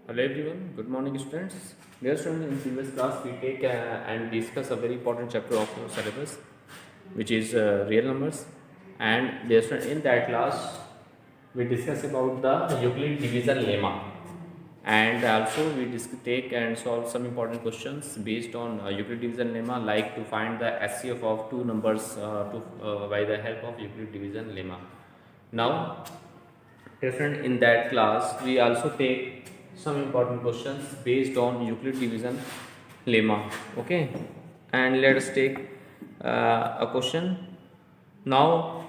Hello everyone, good morning students. Dear students, in previous class we take and discuss a very important chapter of your syllabus, which is real numbers. And dear students, in that class we discuss about the Euclid division lemma, and also we take and solve some important questions based on Euclid division lemma, like to find the SCF of two numbers by the help of Euclid division lemma. Now different in that class we also take some important questions based on Euclid division lemma. Okay, and let us take a question. Now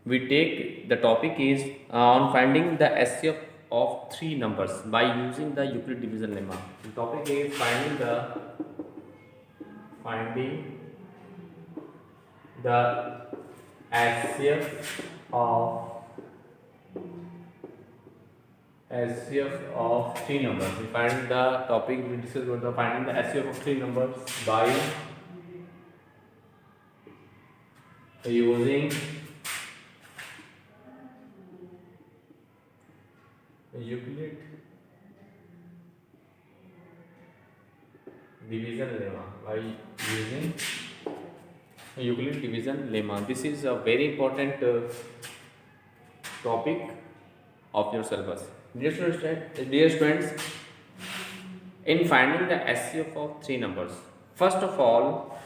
we take the topic is on finding the SCF of three numbers by using the Euclid division lemma. The topic is finding the SCF of three numbers. We find the topic we discuss about the finding the SCF of three numbers by using Euclid division lemma. By using Euclid division lemma. This is a very important topic of your syllabus. Dear students, in finding the SCF of three numbers, first of all,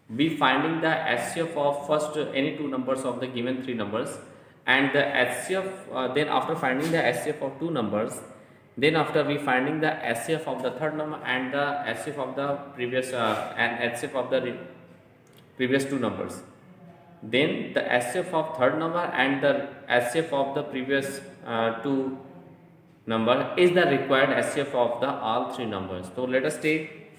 we finding the SCF of first any two numbers of the given three numbers, and the SCF then after finding the SCF of two numbers, then after we finding the SCF of the third number and the SCF of the previous and SCF of the previous two numbers. Then the SCF of third number and the SCF of the previous two number is the required SCF of the all three numbers. So let us take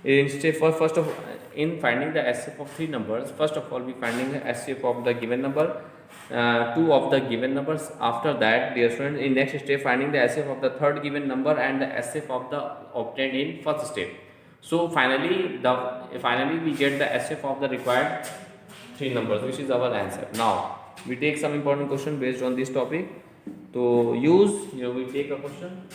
instead for first of in finding the SCF of three numbers. First of all, we finding the SCF of the given number, two of the given numbers. After that, dear students, in next step finding the SCF of the third given number and the SCF of the obtained in first step. So finally we get the SCF of the required three numbers, which is our answer. Now we take some important question based on this topic. To use, here we take a question.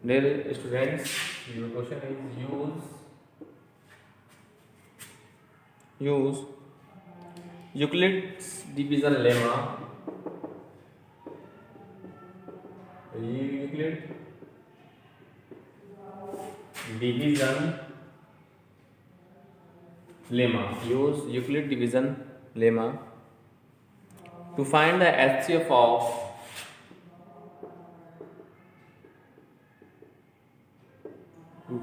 Dear students, your question is use Euclid's division lemma. Euclid division lemma. Use Euclid division lemma to find the HCF of to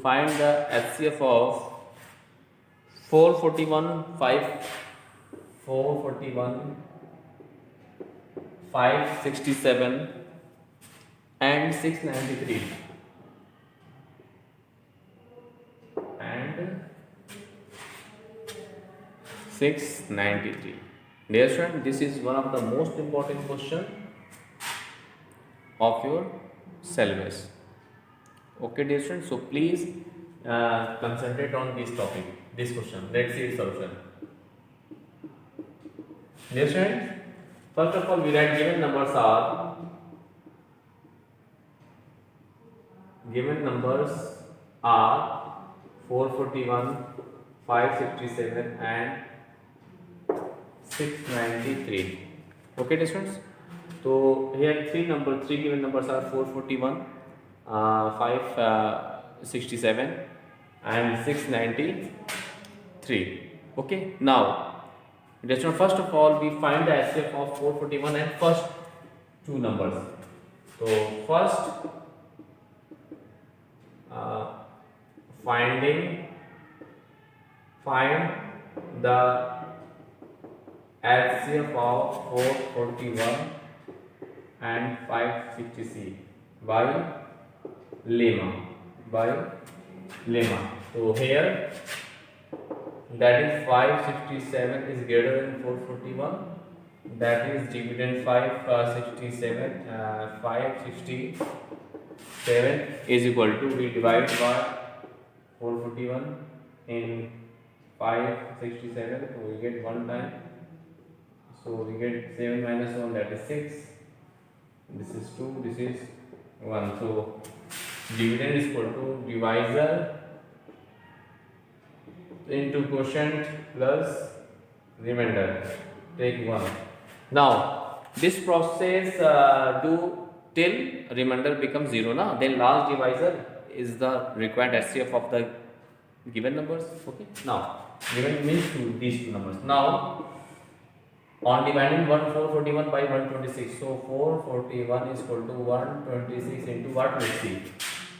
find the HCF of 441 567 and 693 and 693. Dear student, this is one of the most important question of your syllabus. Okay, dear students, so please concentrate on this topic, this question. Let's see its solution. Dear students, first of all, we write given numbers are 441, 567 and 693. Okay, dear students. So here three given numbers are 441, 567 and 693. Okay, now first of all we find the SCF of 441 and first two numbers. So first find the SCF of 441 and 560 by lemma. So here that is 567 is greater than 441, that is dividend 567 is equal to, we divide by 441 in 567, so we get 1 time, so we get 7 minus 1, that is 6, this is 2, this is 1. So dividend is equal to divisor into quotient plus remainder, take 1. Now this process do till remainder becomes 0 now, then last divisor is the required HCF of the given numbers. Okay, now given means these two numbers. Now on dividing 441 by 126, so 441 is equal to 126 into what, let's see.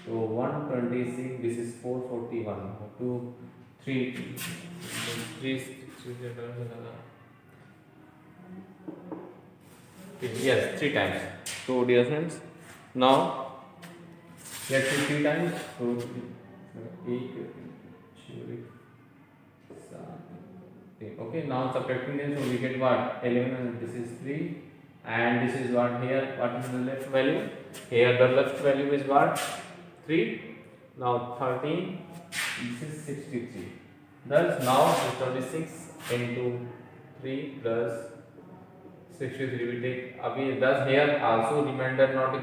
So 126, this is 441, 2, 3, 3, yes, 3 times. So dear friends, now let's see 3 times. So 8, okay, now subtracting them, so we get what, 11, and this is 3, and this is what here, what is the left value? Here the left value is what, 3, now 13, this is 63. Thus now 26 into 3 plus 63 we take, thus here also remainder not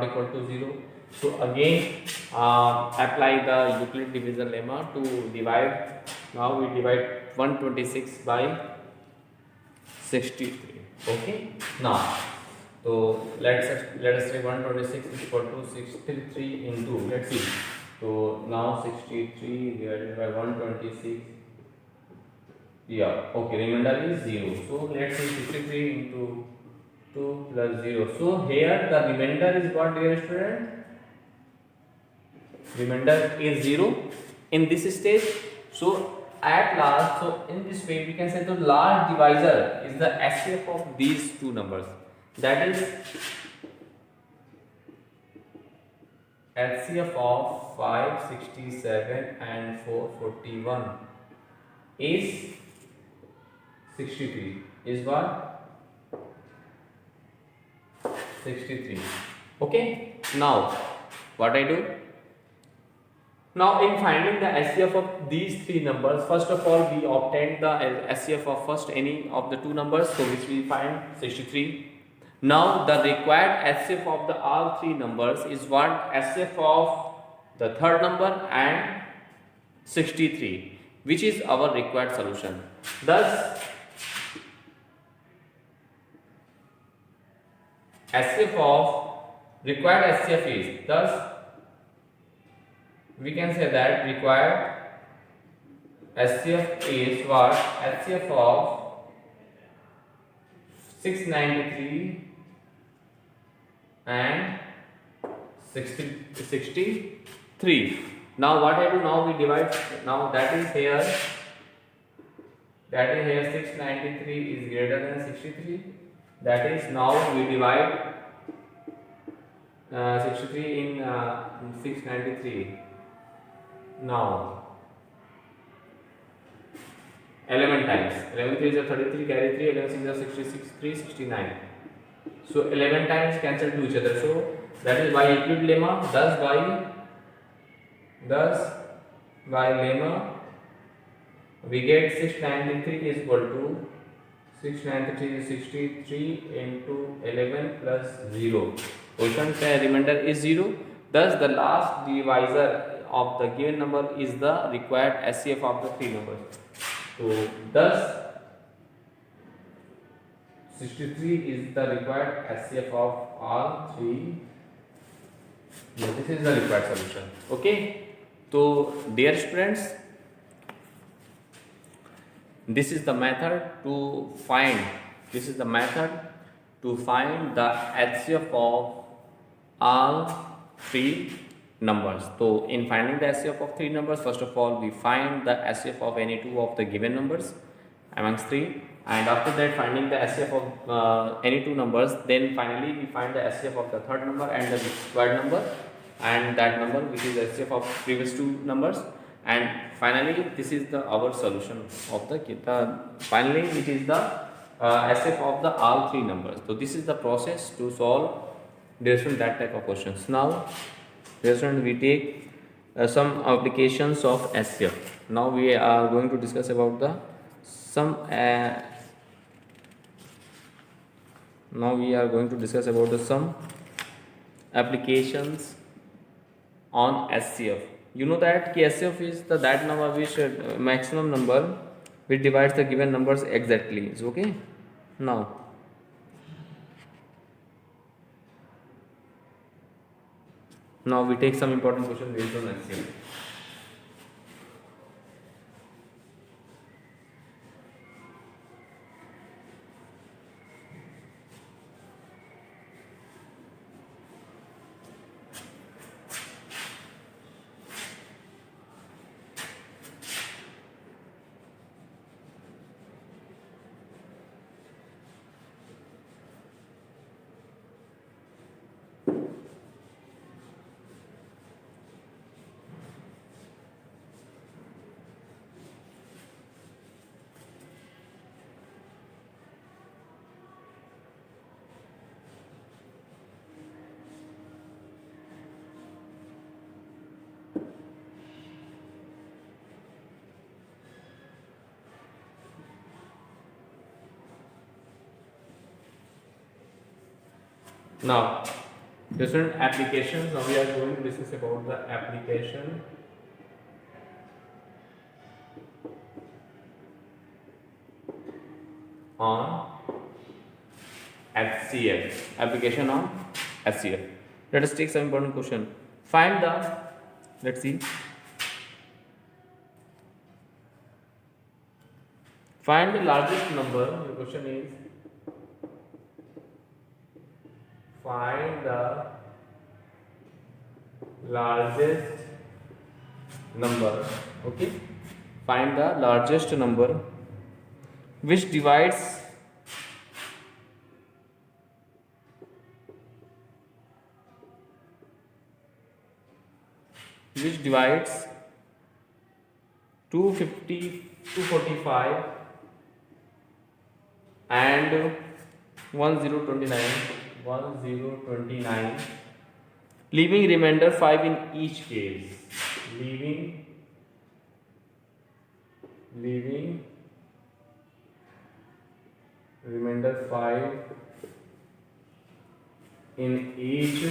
equal to 0. So again apply the Euclid division lemma to divide. Now we divide 126 by 63. Okay, now so let us say 126 is equal to 63 into, let's see, so now 63 divided by 126, yeah, okay, remainder is 0. So let's say 63 into 2 plus 0. So here the remainder is what, dear student? Remainder is 0 in this stage. So at last, so in this way we can say the last divisor is the HCF of these two numbers, that is HCF of 567 and 441 is 63, is what, 63. Okay, now what I do? Now in finding the HCF of these three numbers, first of all we obtain the HCF of first any of the two numbers, so which we find 63. Now the required HCF of the all three numbers is what, HCF of the third number and 63, which is our required solution. Thus HCF of required HCF is, thus we can say that required HCF is what, HCF of 693 and 63. Now what I do, now we divide, now that is here 693 is greater than 63, that is now we divide 63 in 693. Now 11 times, 11 3 is 33, carry 3, 11 6 is 66, 3, 69. So 11 times cancel to each other, so that is by Euclid lemma. Thus by lemma we get 693 is equal to 693 is 63 into 11 plus 0. Quotient remainder is 0. Thus the last divisor of the given number is the required HCF of the three numbers. So thus 63 is the required HCF of all three. Yes, this is the required solution. Okay. So dear students, this is the method to find. This is the method to find the HCF of all three numbers. So in finding the HCF of three numbers, first of all we find the HCF of any two of the given numbers amongst three, and after that finding the HCF of any two numbers, then finally we find the HCF of the third number and the required number, and that number which is HCF of previous two numbers, and finally this is the our solution of the finally it is the HCF of the all three numbers. So this is the process to solve that type of questions. Now we take some applications of SCF. Now we are going to discuss about the some now we are going to discuss about the some applications on SCF. You know that SCF is the that number which maximum number which divides the given numbers exactly. Is okay. Now we take some important questions based on SCF. Now, different applications. Now we are going to discuss about the application on HCF. Application on HCF. Let us take some important question. Find the, let's see. Find the largest number. The question is find the largest number. Okay. Find the largest number which divides which divides 250, 245 and 1029, leaving remainder 5 in each case. Leaving remainder 5 in each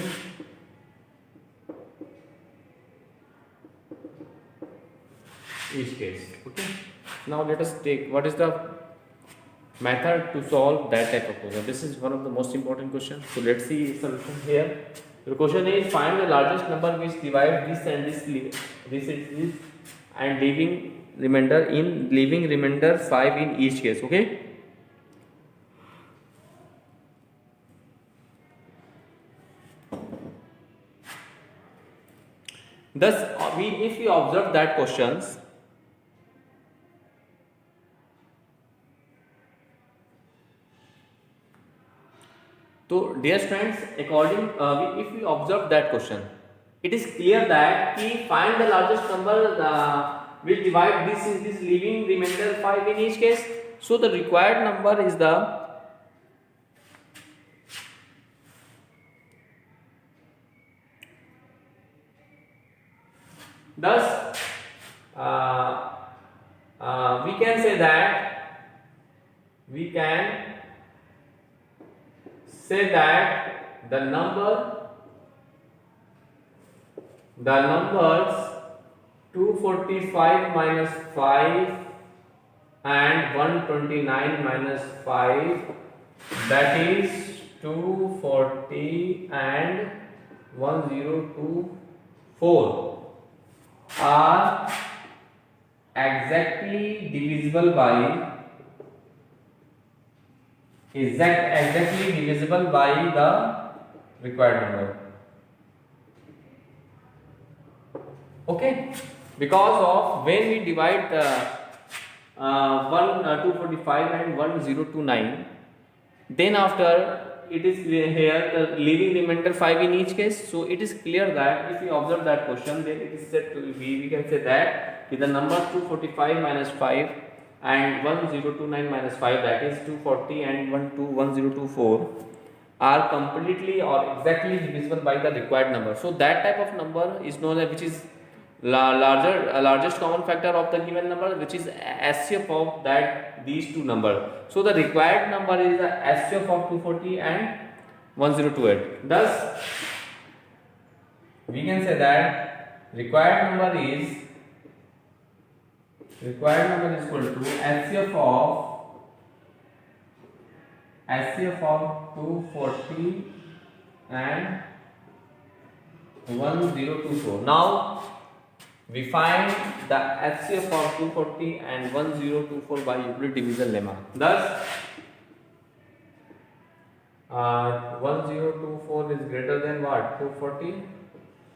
case. Okay. Now let us take what is the method to solve that type of question. This is one of the most important questions. So let's see solution here. The question is find the largest number which divide this and this and leaving remainder 5 in each case. Okay. Thus, if we observe that questions, so dear students, according if we observe that question, it is clear that we find the largest number which divide this in this, leaving remainder 5 in each case. So the required number is the thus we can say that the numbers 245 minus 5 and 129 minus 5, that is 240 and 1024, are exactly divisible by the required number. Okay, because of when we divide 245 and 1029, then after it is here the leaving remainder 5 in each case. So it is clear that if we observe that question, then it is said to be, we can say that the number 245 minus 5 and 1029 minus 5, that is 240 and 1024, are completely or exactly divisible by the required number. So that type of number is known as, which is largest common factor of the given number, which is HCF of that these two number. So the required number is the HCF of 240 and 1028. Thus we can say that required number is equal to HCF of 240 and 1024. Now we find the HCF of 240 and 1024 by Euclid division lemma. Thus 1024 is greater than what? 240.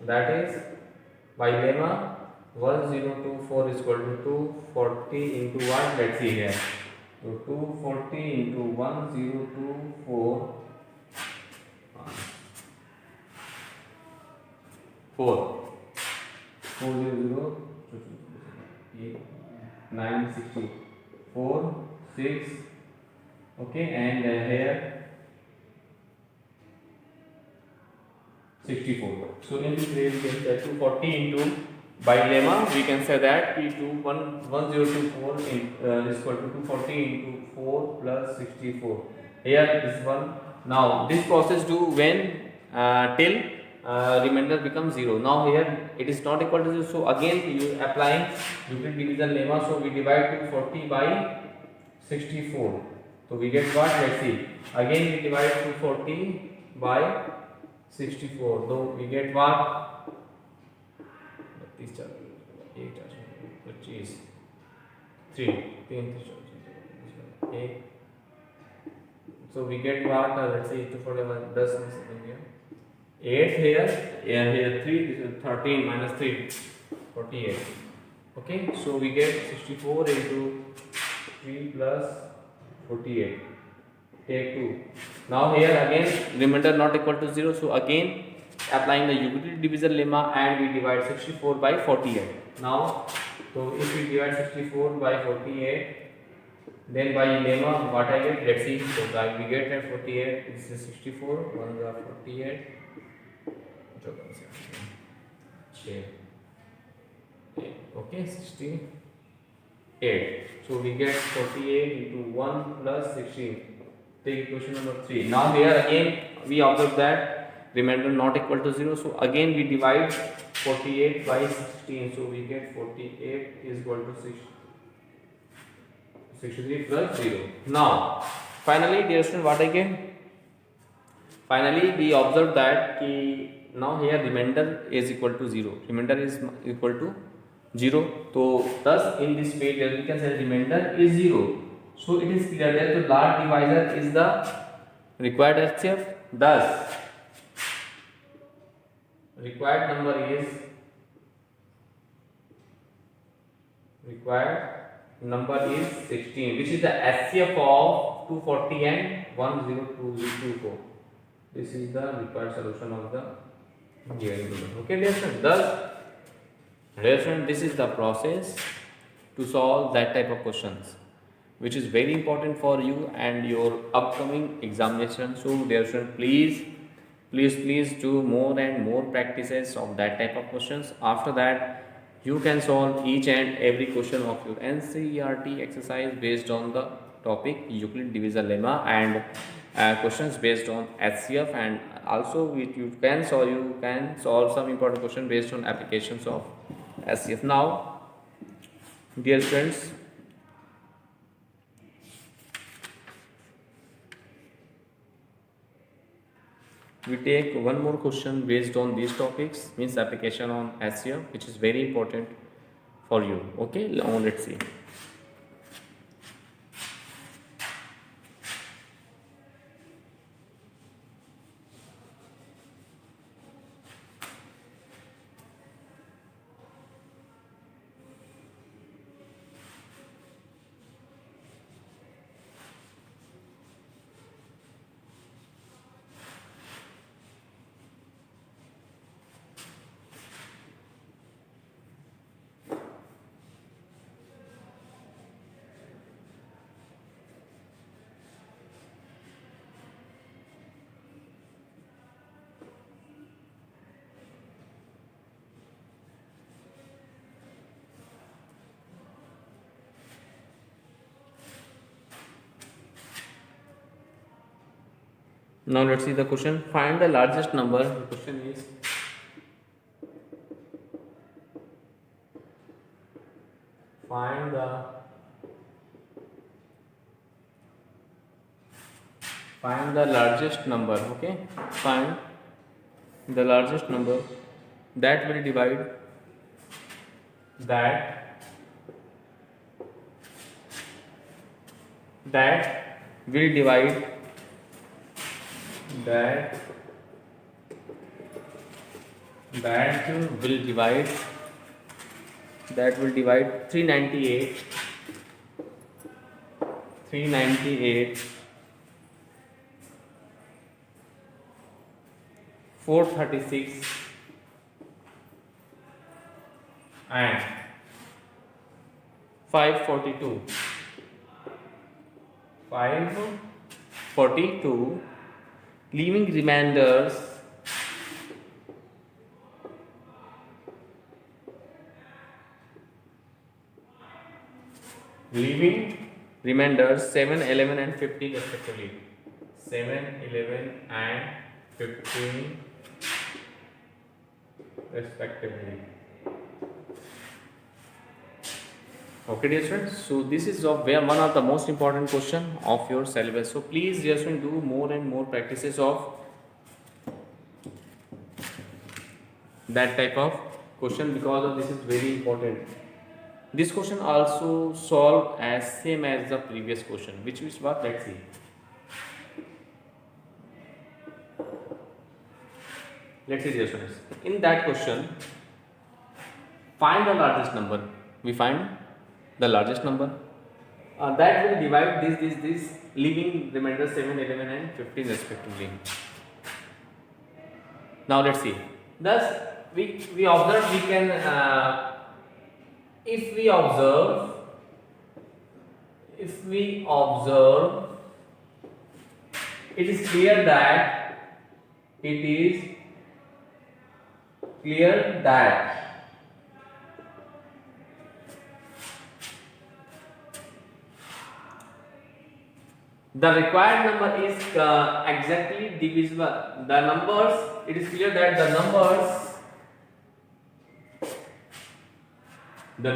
That is by lemma 1024 is equal to 240 into what? Let's see here. So 240 into 1024 4 400 8 9 60 4 6. Okay, and here 64. So in this way we can say 240 into by lemma we can say that P2 1024 is equal to 240 into 4 plus 64. Here this one. Now this process do when till remainder becomes 0. Now here it is not equal to 0. So again you applying Euclid division lemma. So we divide 240 by 64. So we get what? Let's see. Again we divide 240 by 64. So we get what? These 8 25 3 8. So we get what? Let's say 241 plus something here. 8 here and here 3. This is 13 minus 3 48. Okay, so we get 64 into 3 plus 48. Take 2. Now here again remainder not equal to 0. So again applying the Euclid division lemma and we divide 64 by 48. Now so if we divide 64 by 48, then by lemma what I get? Let's see. So we get at 48. This is 64. 1 is 48. Okay, 68. So we get 48 into 1 plus 16. Take equation number 3. Now here again we observe that remainder not equal to 0. So again we divide 48 by 16. So we get 48 is equal to 63 plus 0. Now finally dear student, what I get? Finally we observe that now here remainder is equal to 0. Remainder is equal to 0. So thus in this page we can say remainder is 0. So it is clear that the large divisor is the required HCF. Thus required number is 16, which is the HCF of 240 and 1024. This is the required solution of the given problem. Okay, dear friend. Thus, dear friend, this is the process to solve that type of questions, which is very important for you and your upcoming examination. So, dear friend, please do more and more practices of that type of questions. After that, you can solve each and every question of your NCERT exercise based on the topic Euclid division lemma and questions based on HCF, and also you can solve some important question based on applications of HCF. Now, dear friends, we take one more question based on these topics, means application on HCF, which is very important for you. Okay, now let's see. Now let's see the question. Find the largest number. The question is find the largest number. Okay, find the largest number that will divide that that will divide that that will divide 398 436 and 542 leaving remainders leaving remainders 7, 11 and 15 respectively. 7, 11 and 15 respectively. Okay dear students, so this is one of the most important question of your syllabus. So please dear students, do more and more practices of that type of question, because of this is very important. This question also solved as same as the previous question, which was, let's see. Let's see dear students, in that question, find the largest number. We find the largest number that will divide this leaving remainder 7, 11 and 15 respectively. Now let's see. Thus we observe, we can if we observe it is clear that the required number is exactly divisible. It is clear that the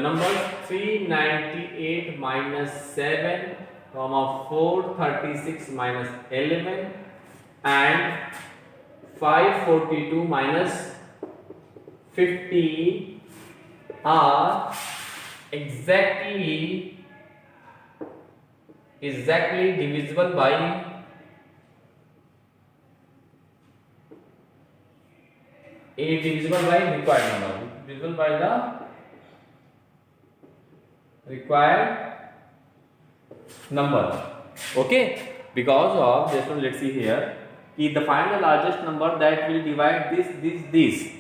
numbers 398 minus 7, 436 minus 11 and 542 minus 50 are exactly divisible by required number, divisible by the required number. Okay, because of this one, let's see here, find the largest number that will divide this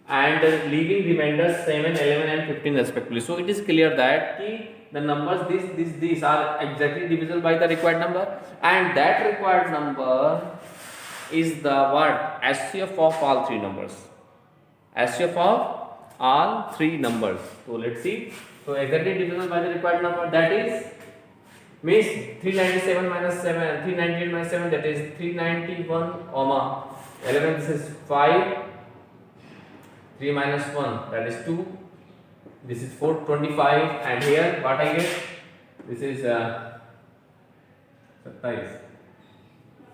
and leaving remainders 7, 11 and 15 respectively. So it is clear that the numbers these are exactly divisible by the required number, and that required number is the HCF of all three numbers. HCF of all three numbers. So let's see. So exactly divisible by the required number, that is means 397 minus 7, 398 minus 7, that is 391, 11, this is 5, 3 minus 1, that is 2, this is 425, and here what I get, this is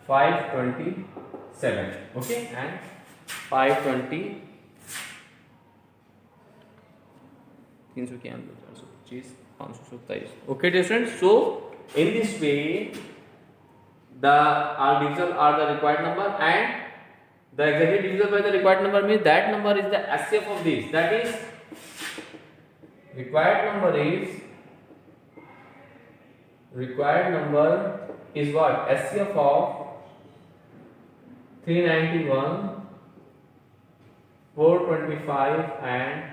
527, okay, and 520 okay dear students. So in this way the divisible are the required number, and the exactly divisible by the required number means that number is the HCF of this, that is required number is what? HCF of 391, 425 and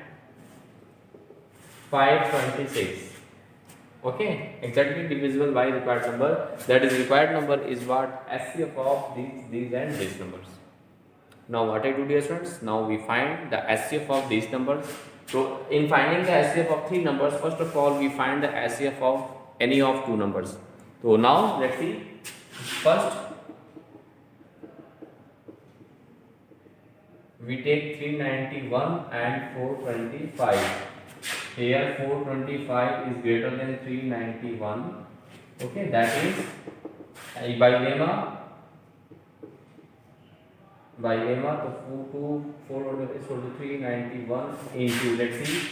526. Okay, exactly divisible by required number, that is required number is what? HCF of these and these numbers. Now what I do dear students, now we find the HCF of these numbers. So in finding the HCF of three numbers, first of all we find the HCF of any of two numbers. So now let's see. First we take 391 and 425. Here 425 is greater than 391. Okay, that is by lemma. By lemma, so 4 is equal to 391 into, let's see,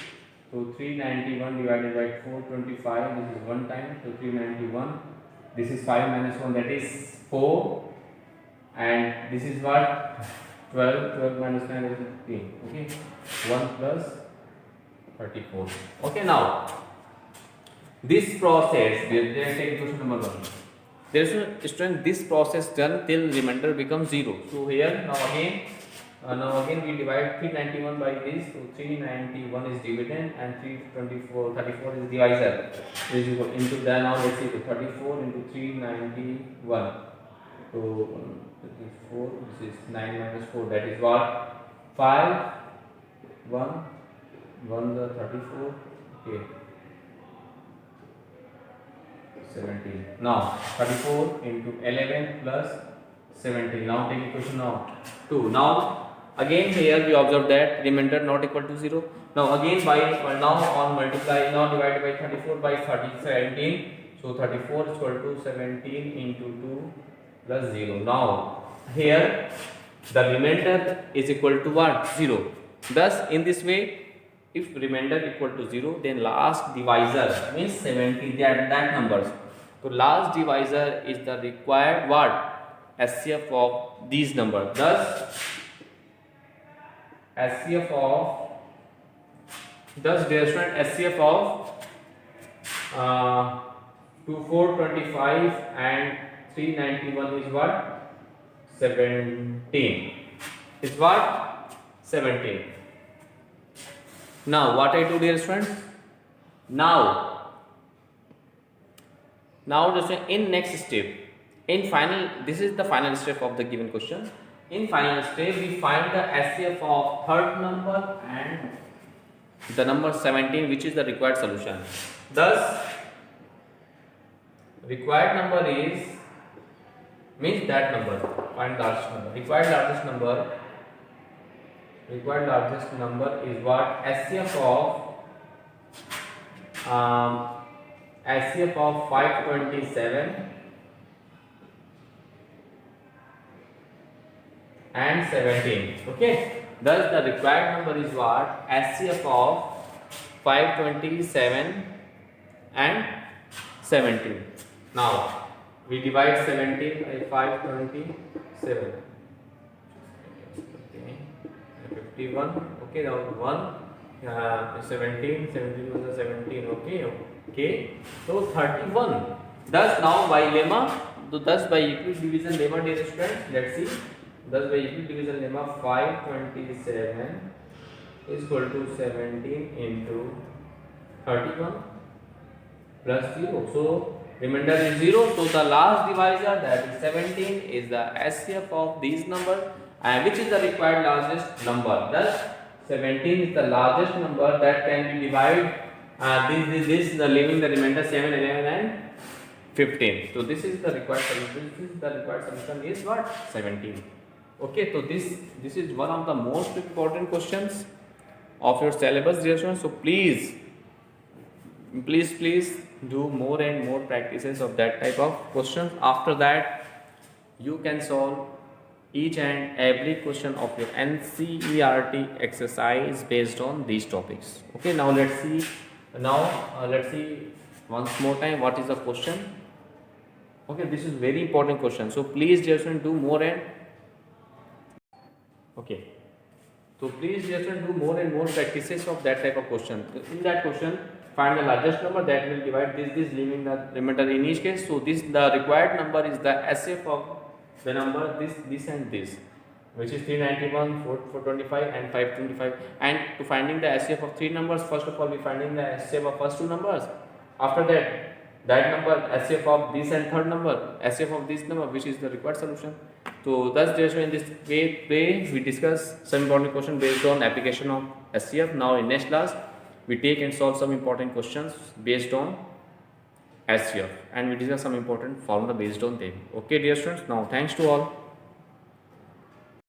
so 391 divided by 425, this is 1 time, so 391, this is 5 minus 1, that is 4, and this is what, 12, 12 minus 9 is 15, okay, 1 plus 34. Okay, now this process, let's take question number 1. There is a student, this process done till remainder becomes 0. So here now again we divide 391 by this. So 391 is dividend and 34 is divisor. This is equal into that. Now let's see, 34 into 391. So 34, this is 9 minus 4, that is what, 5, 1 the 34, okay, 17. Now 34 into 11 plus 17. Now take equation now 2. Now again here we observe that remainder not equal to 0. Now again by now on multiply, now divided by 34 by 17. So 34 is equal to 17 into 2 plus 0. Now here the remainder is equal to what? 0. Thus in this way, if remainder equal to 0, then last divisor means 70, that numbers. So last divisor is the required what? SCF of these numbers. Thus SCF of, dear student, SCF of 425 and 391 is what? 17. Is what? 17. Now what I do, dear students? Now just in next step, in final, this is the final step of the given question. In final step, we find the SCF of third number and the number 17, which is the required solution. Thus required number is, means that number, find largest number. Required largest number is what? SCF of 527 and 17. Okay, thus the required number is what? SCF of 527 and 17. Now we divide 17 by 527. 51. Okay, now 1, 17 was 17. Okay, so 31. Thus now by lemma, thus by equal division lemma, dear students, let's see. Thus by equal division lemma, 527 is equal to 17 into 31 plus 0. So remainder is 0. So the last divisor, that is 17, is the SCF of these numbers, and which is the required largest number. Thus 17 is the largest number that can be divided. This the leaving the remainder 7, 11 and 15. So this is the required solution. This is the required solution is what? 17. Okay, so this is one of the most important questions of your syllabus, dear students. So please do more and more practices of that type of questions. After that, you can solve each and every question of your NCERT exercise based on these topics. Okay, now let's see. Let's see once more time what is the question. Okay, this is very important question. So please, dear student, do more and do more and more practices of that type of question. In that question, find the largest number that will divide this leaving the remainder in each case. So the required number is the SCF of the number this and this, which is 391, 425 and 525. And to finding the SCF of three numbers, first of all we finding the SCF of first two numbers. After that number, SCF of this and third number, SCF of this number, which is the required solution. So thus, in this way we discuss some important question based on application of SCF. Now in next class we take and solve some important questions based on SCF, and we discuss some important formula based on them. Okay, dear students, now thanks to all.